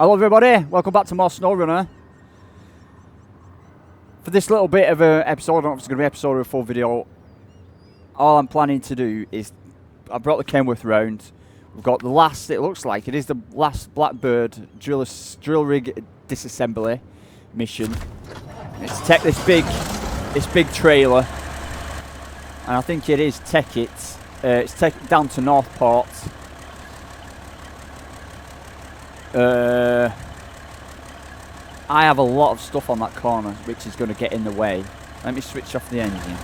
Hello everybody, welcome back to more Snowrunner. For this little bit of an episode, I don't know if it's going to be an episode or a full video, all I'm planning to do is, I brought the Kenworth round. We've got the last, it looks like, it is the last Blackbird drill rig disassembly mission. It's to take this big trailer, and I think it is take it. It's take it down to Northport. I have a lot of stuff on that corner which is going to get in the way. Let me switch off the engine.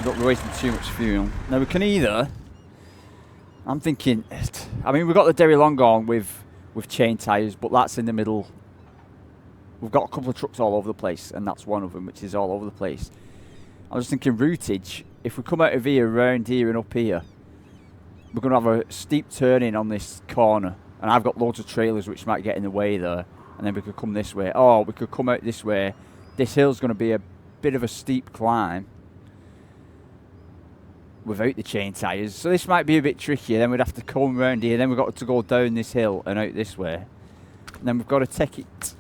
Don't be wasting too much fuel. Now we can either, I'm thinking, I mean we've got the Derry Longhorn with chain tyres, but that's in the middle. We've got a couple of trucks all over the place, and that's one of them which is all over the place. I was thinking routage, if we come out of here, around here and up here, we're going to have a steep turning on this corner. And I've got loads of trailers which might get in the way there. And then we could come this way. Oh, we could come out this way. This hill's going to be a bit of a steep climb without the chain tyres. So this might be a bit trickier. Then we'd have to come around here. Then we've got to go down this hill and out this way. And then we've got to take it.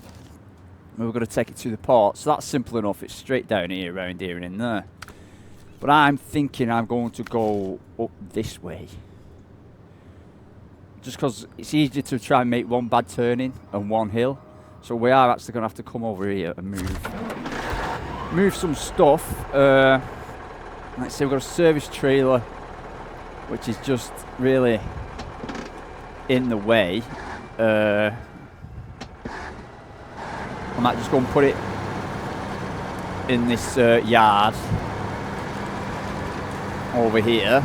We've got to take it to the port. So that's simple enough. It's straight down here, around here and in there. But I'm thinking I'm going to go up this way. Just because it's easier to try and make one bad turning and one hill. So we are actually going to have to come over here and move some stuff. Let's see, we've got a service trailer which is just really in the way. I might just go and put it in this yard over here.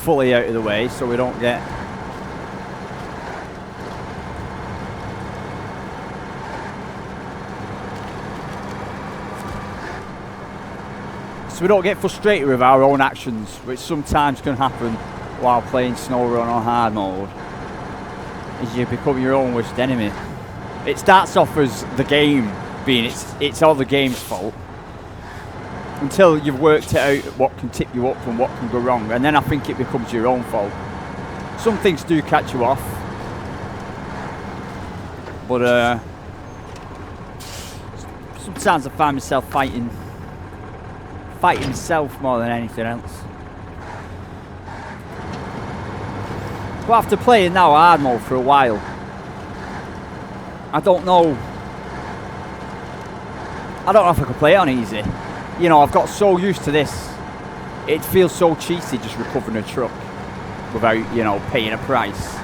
Fully out of the way so we don't get frustrated with our own actions, which sometimes can happen while playing Snowrunner on hard mode, is you become your own worst enemy. It starts off as the game being it's all the game's fault, until you've worked it out what can tip you up and what can go wrong, and then I think it becomes your own fault. Some things do catch you off, but sometimes I find myself fighting myself more than anything else. But after playing now hard mode for a while, I don't know if I could play it on easy. You know, I've got so used to this. It feels so cheesy just recovering a truck without, you know, paying a price.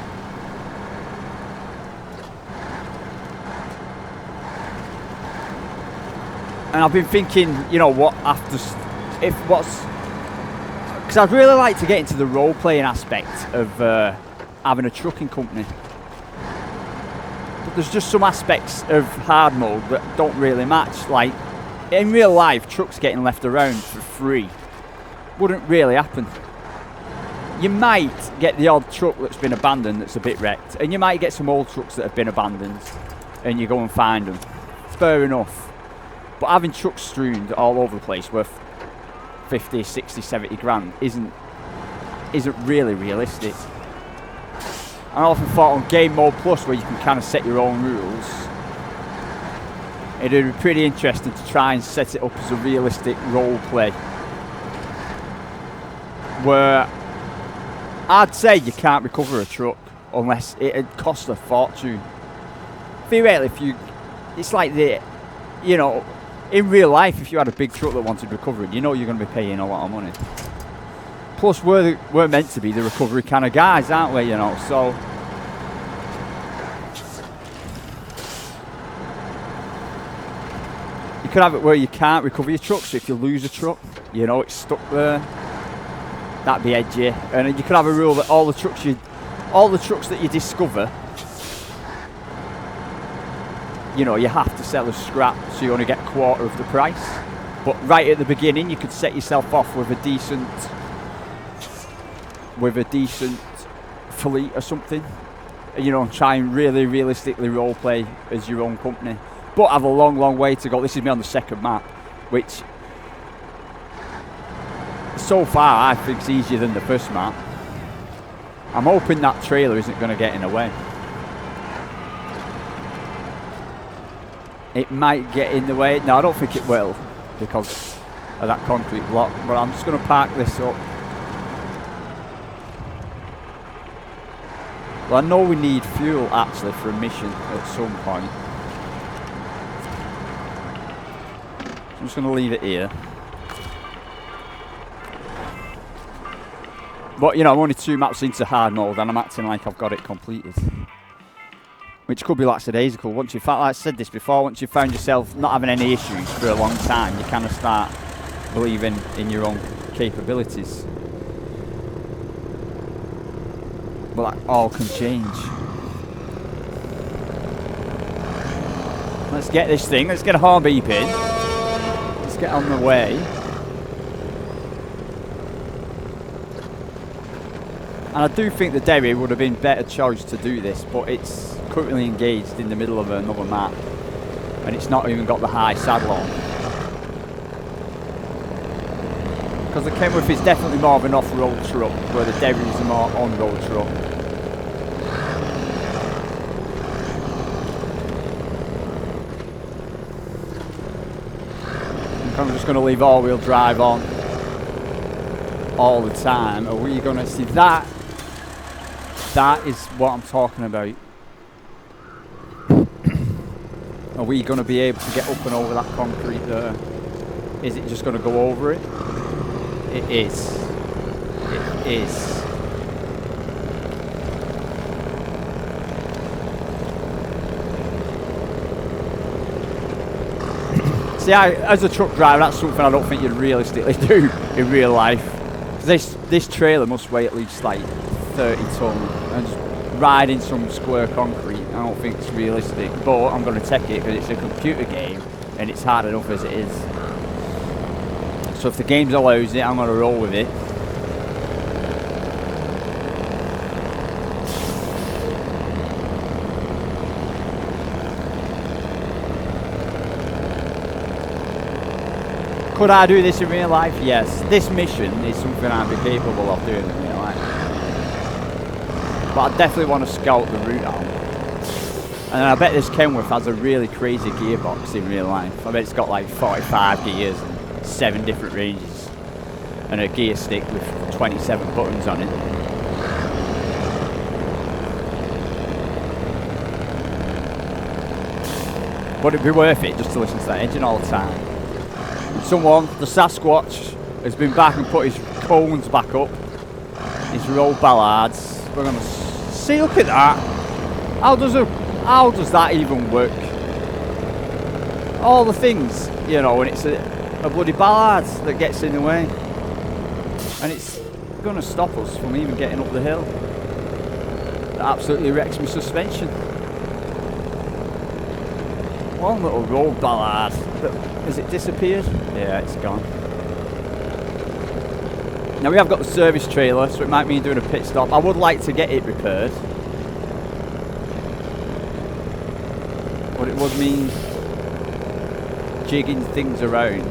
And I've been thinking, you know, because I'd really like to get into the role-playing aspect of having a trucking company. But there's just some aspects of hard mode that don't really match, like, in real life, trucks getting left around for free wouldn't really happen. You might get the odd truck that's been abandoned that's a bit wrecked, and you might get some old trucks that have been abandoned, and you go and find them. Fair enough. But having trucks strewn all over the place worth 50, 60, 70 grand isn't really realistic. I often thought on Game Mode Plus, where you can kind of set your own rules, it'd be pretty interesting to try and set it up as a realistic role play, where I'd say you can't recover a truck unless it costs a fortune. Theoretically, it's like you know, in real life, if you had a big truck that wanted recovering, you know you're going to be paying a lot of money. Plus, we're meant to be the recovery kind of guys, aren't we? You know, so. You could have it where you can't recover your truck, so if you lose a truck, you know, it's stuck there. That'd be edgy. And you could have a rule that all the trucks that you discover, you know, you have to sell as scrap, so you only get a quarter of the price. But right at the beginning, you could set yourself off with a decent fleet or something, you know, try and really realistically role play as your own company. But have a long way to go. This is me on the second map, which so far I think is easier than the first map. I'm hoping that trailer isn't going to get in the way. It might get in the way. No, I don't think it will because of that concrete block. But I'm just going to park this up. Well, I know we need fuel actually for a mission at some point. I'm just going to leave it here. But, you know, I'm only 2 maps into hard mode and I'm acting like I've got it completed. Which could be lackadaisical. Once you like I said this before, once you found yourself not having any issues for a long time, you kind of start believing in your own capabilities. But that all can change. Let's get this thing. Let's get a horn beeping. Let's get on the way. And I do think the Derry would have been better choice to do this, but it's currently engaged in the middle of another map. And it's not even got the high saddle on. Because the Kenworth is definitely more of an off-road truck, where the Derry is a more on-road truck. I'm just going to leave all-wheel drive on all the time. Are we going to see that? That is what I'm talking about. Are we going to be able to get up and over that concrete there? Is it just going to go over it? It is. It is. See, as a truck driver, that's something I don't think you'd realistically do in real life. This trailer must weigh at least like 30 ton, and just riding some square concrete, I don't think it's realistic. But I'm going to take it because it's a computer game, and it's hard enough as it is. So if the game allows it, I'm going to roll with it. Could I do this in real life? Yes. This mission is something I'd be capable of doing in real life. But I definitely want to scout the route out. And I bet this Kenworth has a really crazy gearbox in real life. I bet it's got like 45 gears and 7 different ranges. And a gear stick with 27 buttons on it. But it'd be worth it just to listen to that engine all the time. Someone, the Sasquatch, has been back and put his cones back up. His roll ballards. We're gonna see. Look at that. How does that even work? All the things, you know, when it's a bloody ballard that gets in the way, and it's gonna stop us from even getting up the hill. That absolutely wrecks my suspension. One little roll ballard. Has it disappeared? Yeah, it's gone. Now we have got the service trailer, so it might mean doing a pit stop. I would like to get it repaired. But it would mean jigging things around.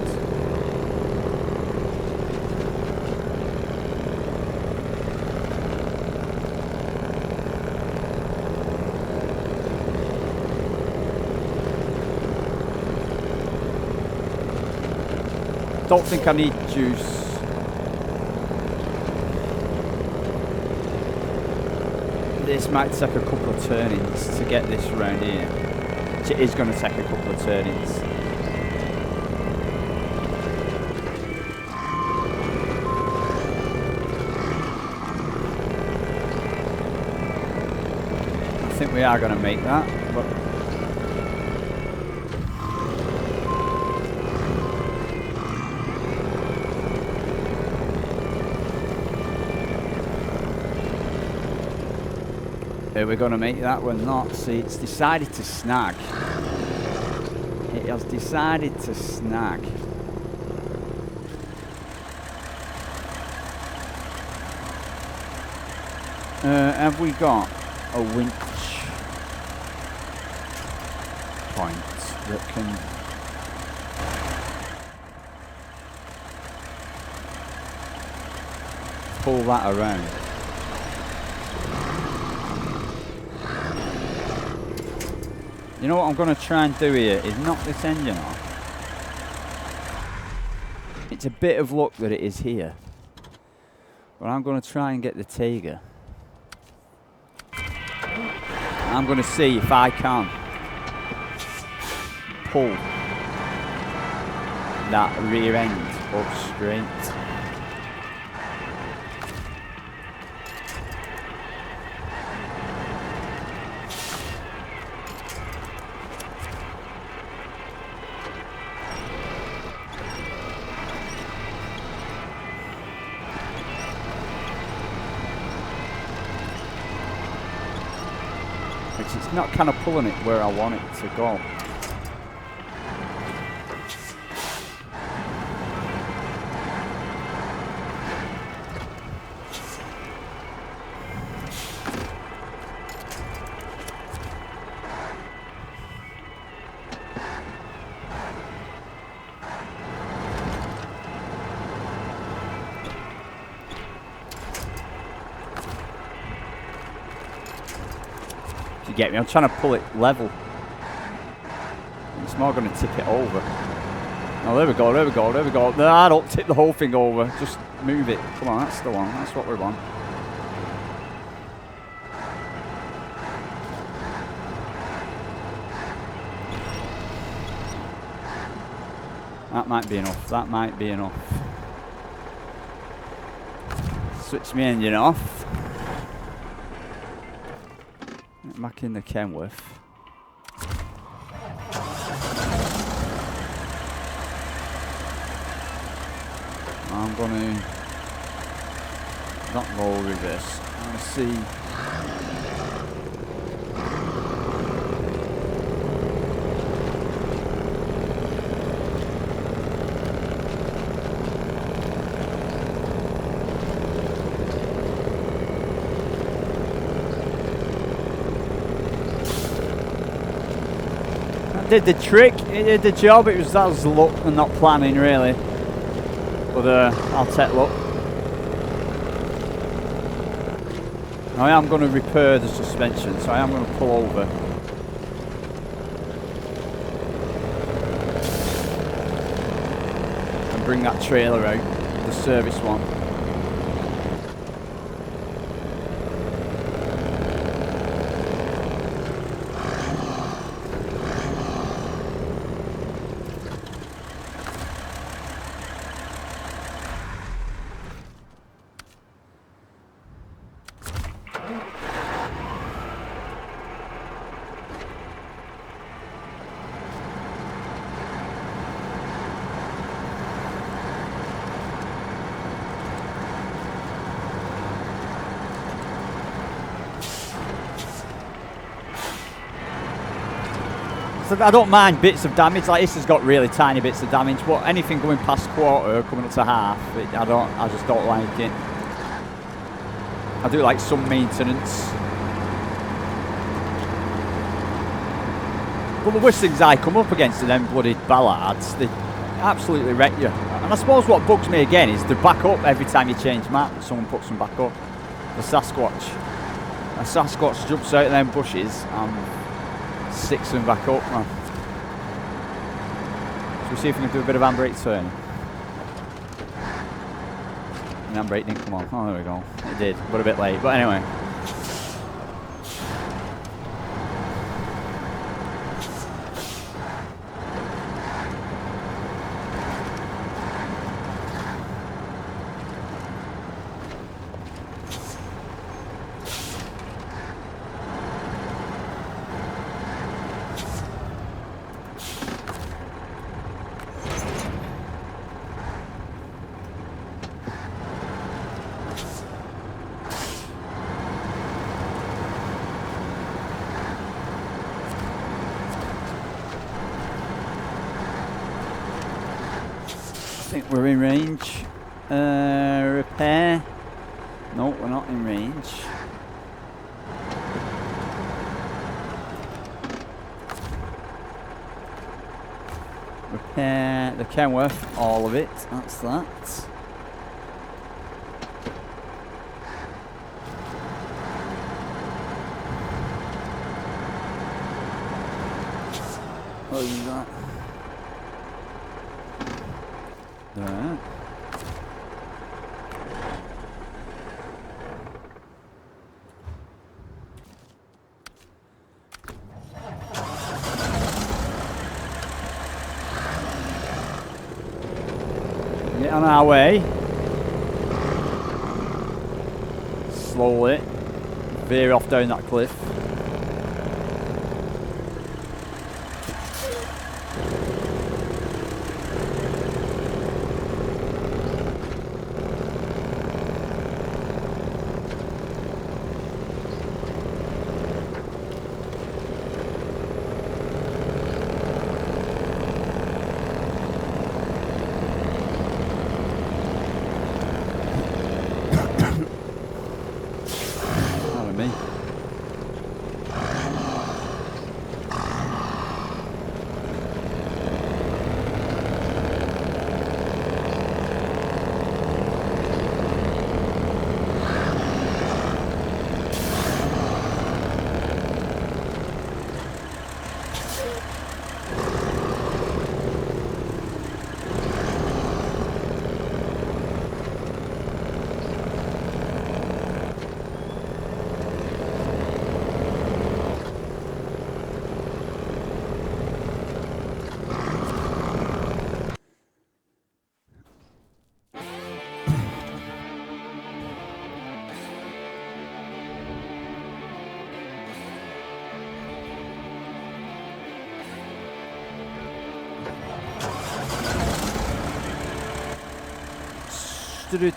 Don't think I need juice. This might take a couple of turnings to get this around here. It is going to take a couple of turnings. I think we are going to make that, but we're going to make that one not. See, it's decided to snag. It has decided to snag. Have we got a winch? point that can pull that around. You know what I'm going to try and do here is knock this engine off. It's a bit of luck that it is here. But I'm going to try and get the Tiger. I'm going to see if I can pull that rear end up straight. It's not kind of pulling it where I want it to go. Get me? I'm trying to pull it level. It's more going to tip it over. Oh, there we go, there we go, there we go. No, don't tip the whole thing over. Just move it. Come on, that's the one. That's what we want. That might be enough. That might be enough. Switch my engine off. Back in the Kenworth. I'm going to not go reverse. I'm going to see. Did the trick, it did the job. That was luck and not planning really, but I'll take luck. I am going to repair the suspension, so I am going to pull over and bring that trailer out, the service one. So I don't mind bits of damage. Like this has got really tiny bits of damage, but anything going past quarter, coming up to half, I just don't like it. I do like some maintenance. But the worst things I come up against are them bloody ballards. They absolutely wreck you. And I suppose what bugs me again is they back up every time you change map. Someone puts them back up. The Sasquatch. A Sasquatch jumps out of them bushes and sticks them back up, man. Shall we see if we can do a bit of handbrake turn? The handbrake didn't come on. Oh, there we go. It did, but a bit late. But anyway. I think we're in range. Repair. No, we're not in range. Repair the Kenworth, all of it. That's that. What is that? There. Get on our way. Slowly veer off down that cliff.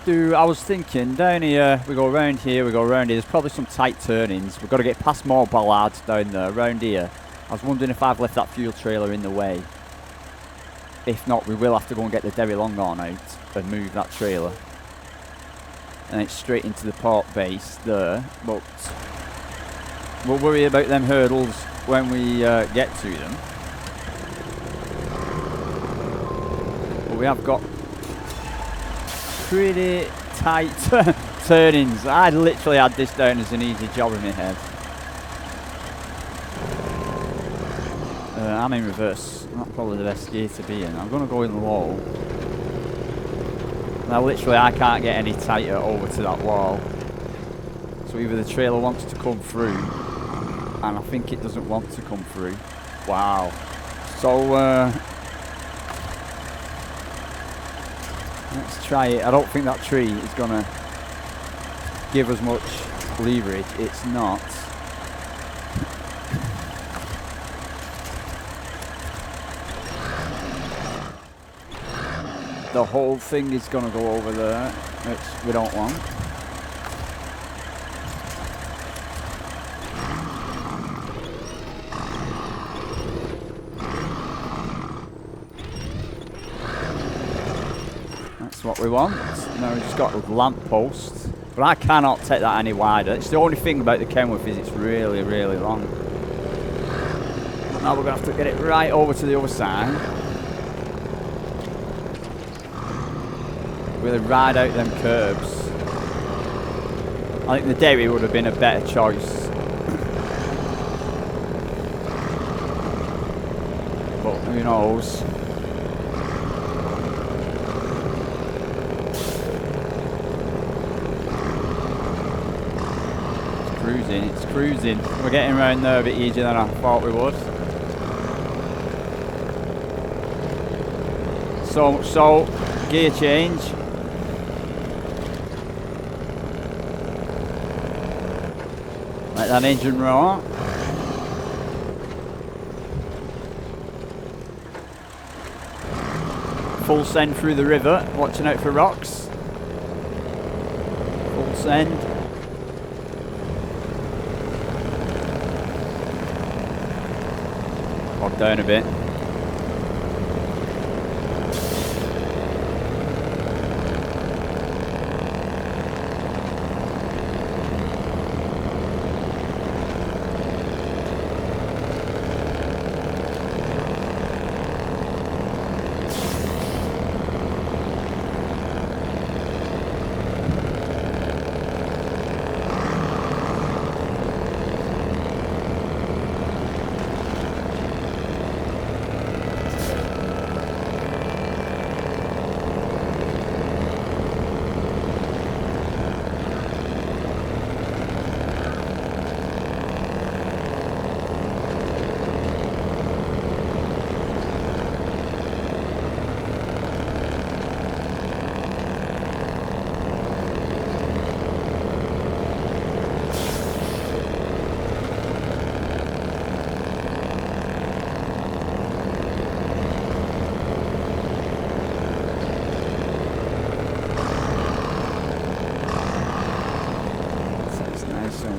I was thinking down here, we go around here, we go around here. There's probably some tight turnings. We've got to get past more bollards down there, around here. I was wondering if I've left that fuel trailer in the way. If not, we will have to go and get the Derry Longhorn out and move that trailer. And it's straight into the port base there. But we'll worry about them hurdles when we get to them. But we have got pretty tight turnings. I literally had this down as an easy job in my head. I'm in reverse. That's probably the best gear to be in. I'm going to go in low. Now literally I can't get any tighter over to that wall. So either the trailer wants to come through, and I think it doesn't want to come through. Wow. So let's try it. I don't think that tree is going to give us much leverage. It's not. The whole thing is going to go over there, which we don't want. That's what we want. Now we've just got a lamp post, but I cannot take that any wider. It's the only thing about the Kenworth is it's really, really long. Now we're going to have to get it right over to the other side. Really ride out them curbs. I think the Derry would have been a better choice. But who knows? It's cruising. We're getting around there a bit easier than I thought we would. So much so, gear change. Let that engine roar. Full send through the river, watching out for rocks. Full send. Bog down a bit.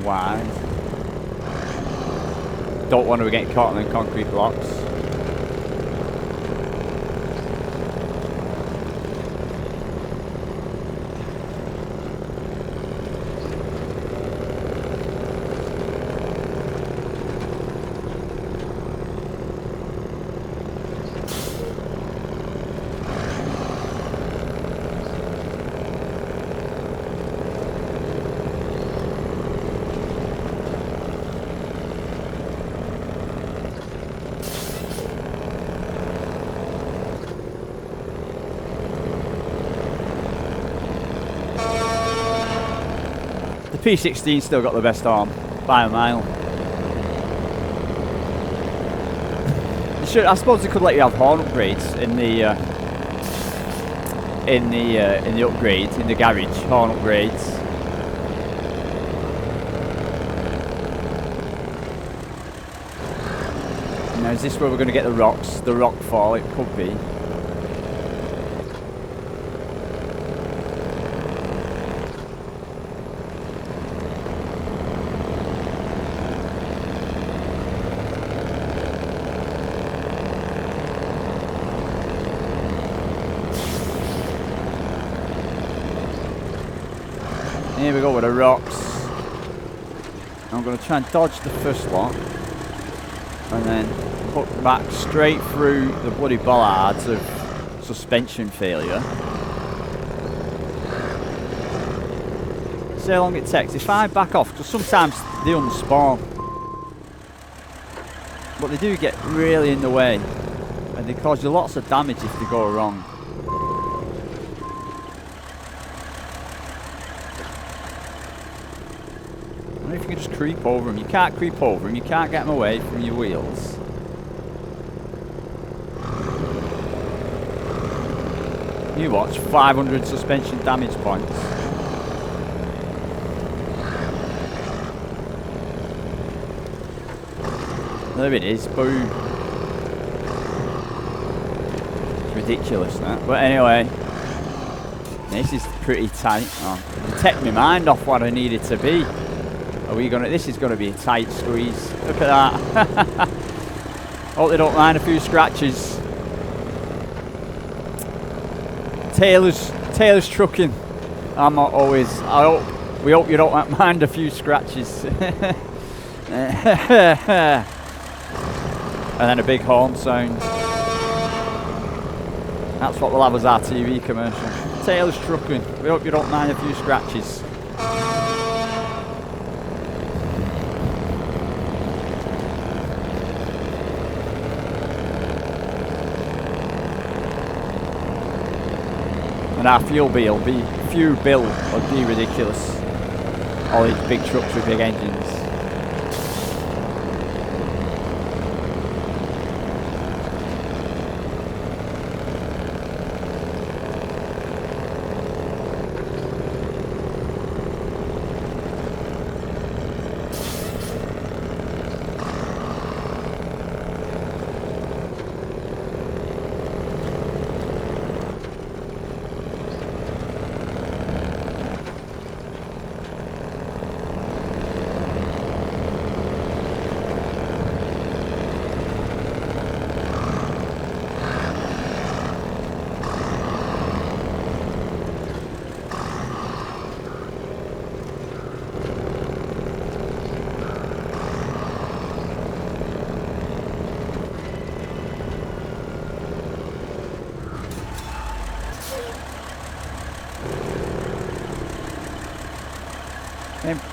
and wide. Don't want to get caught in the concrete blocks. P16 still got the best arm by a mile. I suppose they could let you have horn upgrades in the upgrade in the garage. Horn upgrades. Now is this where we're going to get the rocks? The rock fall? It could be. Here we go with the rocks. I'm going to try and dodge the first lot and then hook back straight through the bloody bollards of suspension failure. See how long it takes. If I back off, because sometimes they unspawn, but they do get really in the way and they cause you lots of damage if they go wrong. If you can just creep over them. You can't creep over them, you can't get them away from your wheels. You watch, 500 suspension damage points. There it is, boom. It's ridiculous that. But anyway, this is pretty tight. Oh, it took my mind off what I needed to be. Are we gonna? This is gonna be a tight squeeze. Look at that. Hope they don't mind a few scratches. Taylor's trucking. I'm not always. We hope you don't mind a few scratches. And then a big horn sound. That's what we'll have as our TV commercial. Taylor's trucking. We hope you don't mind a few scratches. And our fuel bill will be ridiculous. All these big trucks with big engines.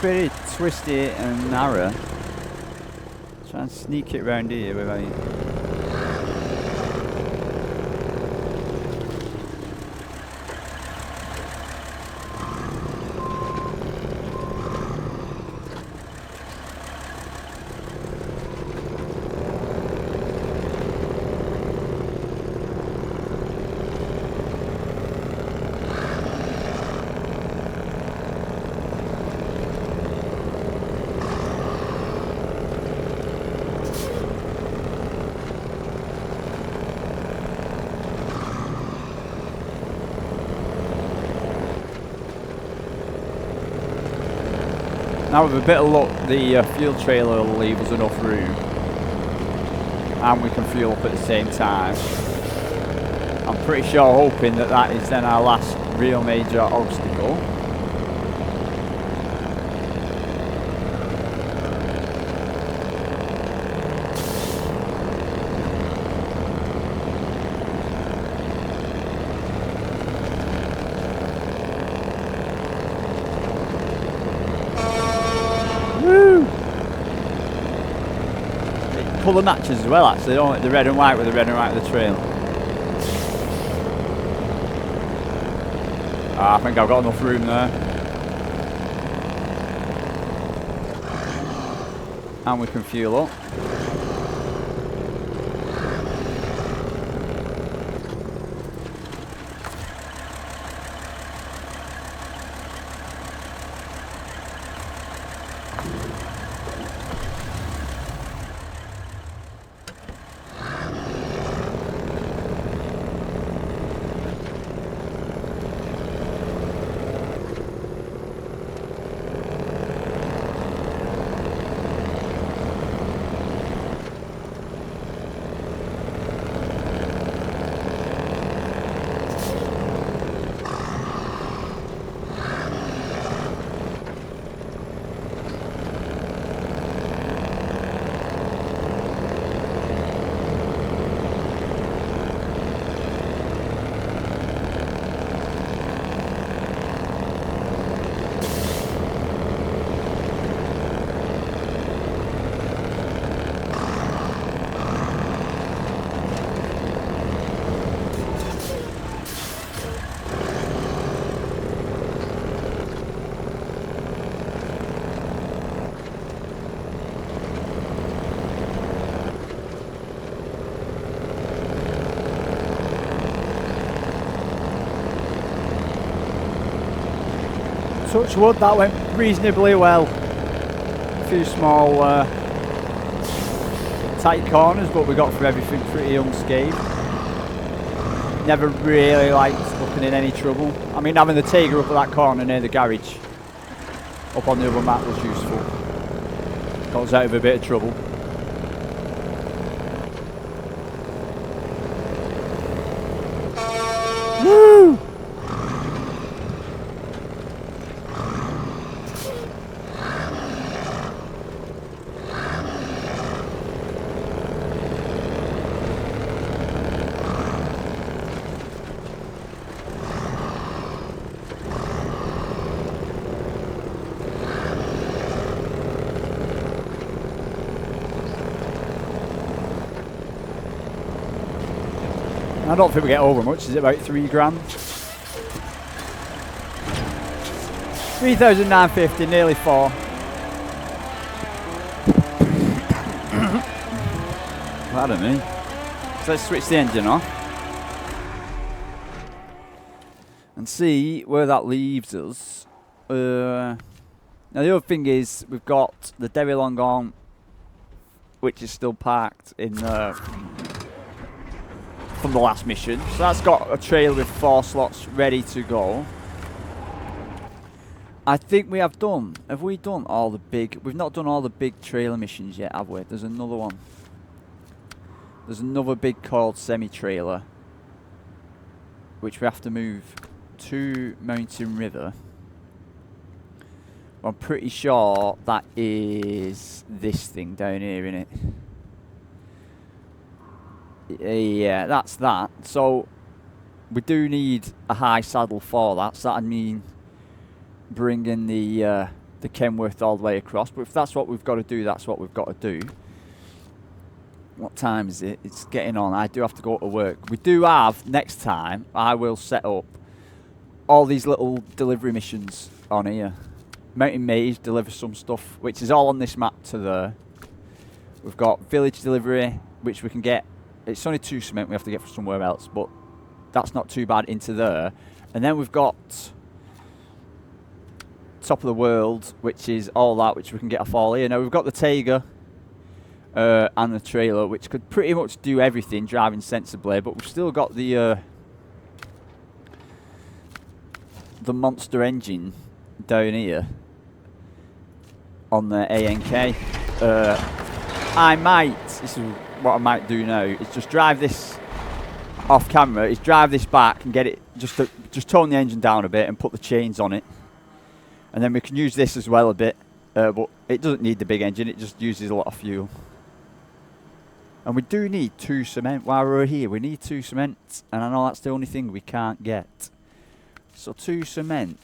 Pretty twisty and narrow. Try and sneak it round here without. Now with a bit of luck, the fuel trailer will leave us enough room. And we can fuel up at the same time. I'm pretty sure hoping that that is then our last real major obstacle. Colour matches as well, actually, don't it? The red and white with the red and white of the trail. I think I've got enough room there. And we can fuel up. Touch wood, that went reasonably well. A few small tight corners, but we got through everything pretty unscathed. Never really liked looking in any trouble. I mean, having the Tiger up at that corner near the garage, up on the other map, was useful. Got us out of a bit of trouble. Woo! I don't think we get over much. Is it about 3 grand? 3,950, nearly 4. Pardon me. So let's switch the engine off and see where that leaves us. Now the other thing is we've got the Derry Long on, which is still parked in from the last mission. So that's got a trailer with 4 slots ready to go. I think we have done. Have we done all the big? We've not done all the big trailer missions yet, have we? There's another one. There's another big called semi-trailer, which we have to move to Mountain River. I'm pretty sure that is this thing down here, innit? Yeah, that's that. So we do need a high saddle for that. So that'd mean bringing the Kenworth all the way across. But if that's what we've got to do, that's what we've got to do. What time is it? It's getting on. I do have to go to work. We do have, next time, I will set up all these little delivery missions on here. Mountain Maze, deliver some stuff, which is all on this map to there. We've got village delivery, which we can get. It's only 2 cement we have to get from somewhere else, but that's not too bad into there. And then we've got top of the world, which is all that, which we can get off all here. Now we've got the Tiger and the trailer, which could pretty much do everything driving sensibly, but we've still got the monster engine down here. on the ANK. I might, this is what I might do now, is just drive this off camera, is drive this back and get it, just tone the engine down a bit and put the chains on it. And then we can use this as well a bit, but it doesn't need the big engine, it just uses a lot of fuel. And we do need 2 cement while we're here, we need 2 cement, and I know that's the only thing we can't get. So 2 cement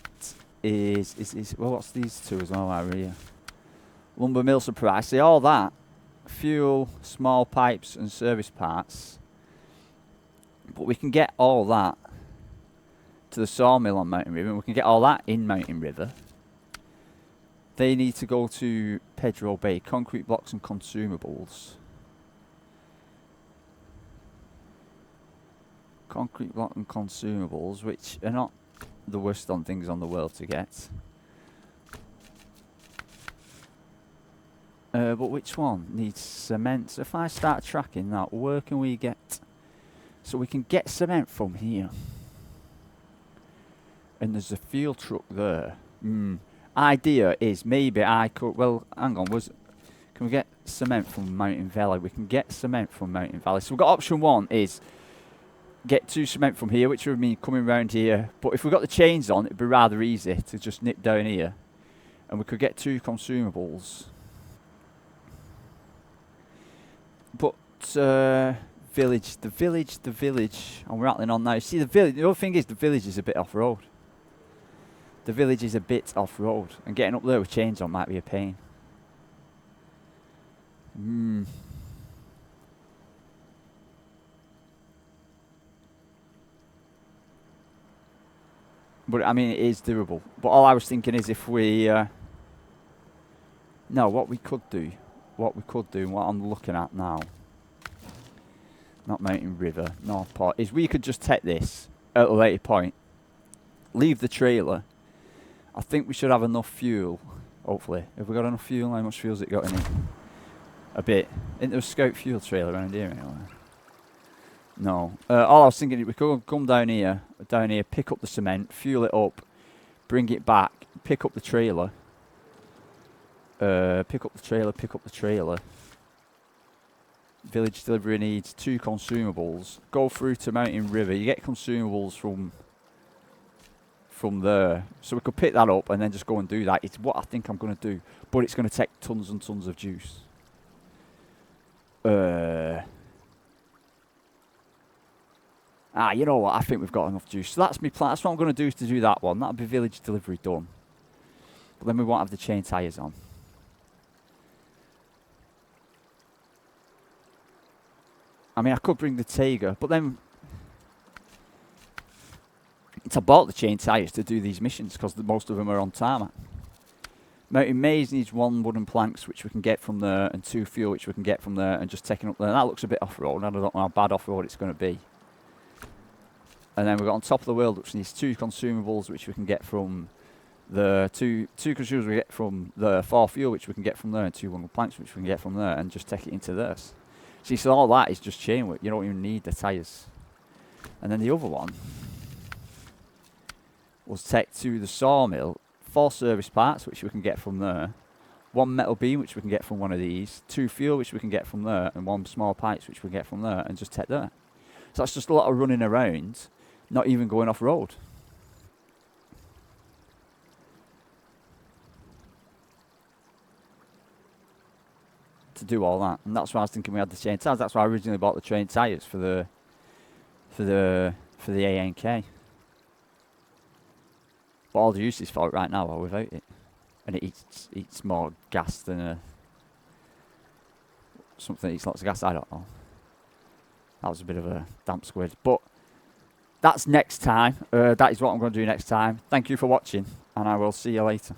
is well, what's these 2 as well while we're here? Lumber mill supply, see all that, fuel, small pipes and service parts. But we can get all that to the sawmill on Mountain River, and we can get all that in Mountain River. They need to go to Pedro Bay, concrete blocks and consumables. Concrete block and consumables, which are not the worst on things on the world to get. But which one needs cement? So if I start tracking that, where can we get? So we can get cement from here. And there's a fuel truck there. Idea is maybe I could, well, hang on, can we get cement from Mountain Valley? We can get cement from Mountain Valley. So we've got option 1 is get 2 cement from here, which would mean coming round here. But if we got the chains on, it'd be rather easy to just nip down here. And we could get 2 consumables. But the village, and we're rattling on now. See, the other thing is the village is a bit off-road. The village is a bit off-road, and getting up there with chains on might be a pain. But I mean, it is doable. But all I was thinking is if we... no, what we could do, and what I'm looking at now, not Mountain River, Northport, is we could just take this at a later point, leave the trailer. I think we should have enough fuel, hopefully. Have we got enough fuel? How much fuel's it got in it? A bit. Isn't there a scout fuel trailer around here anyway? No. All I was thinking is we could come down here, pick up the cement, fuel it up, bring it back, pick up the trailer. Pick up the trailer. Village delivery needs 2 consumables. Go through to Mountain River. You get consumables from there. So we could pick that up and then just go and do that. It's what I think I'm going to do. But it's going to take tons and tons of juice. You know what? I think we've got enough juice. So that's my plan. That's what I'm going to do, is to do that one. That'll be village delivery done. But then we won't have the chain tyres on. I mean, I could bring the Tiger, but then I bought the chain tyres to do these missions because most of them are on tarmac. Mountain Maze needs 1 wooden planks, which we can get from there, and 2 fuel, which we can get from there, and just taking up there. And that looks a bit off-road, and I don't know how bad off-road it's going to be. And then we've got on top of the world, which needs 2 consumables, which we can get from the 2 consumables we get from the 4 fuel, which we can get from there, and 2 wooden planks, which we can get from there, and just take it into this. See, so all that is just chain work. You don't even need the tyres. And then the other one was take to the sawmill, 4 service parts, which we can get from there, 1 metal beam, which we can get from one of these, 2 fuel, which we can get from there, and 1 small pipes, which we can get from there, and just take there. So that's just a lot of running around, not even going off-road. To do all that, and that's why I was thinking we had the chain tyres. That's why I originally bought the train tyres for the ANK. But all the uses for it right now are without it, and it eats more gas than something that eats lots of gas. I don't know. That was a bit of a damp squid, but that's next time. That is what I'm going to do next time. Thank you for watching, and I will see you later.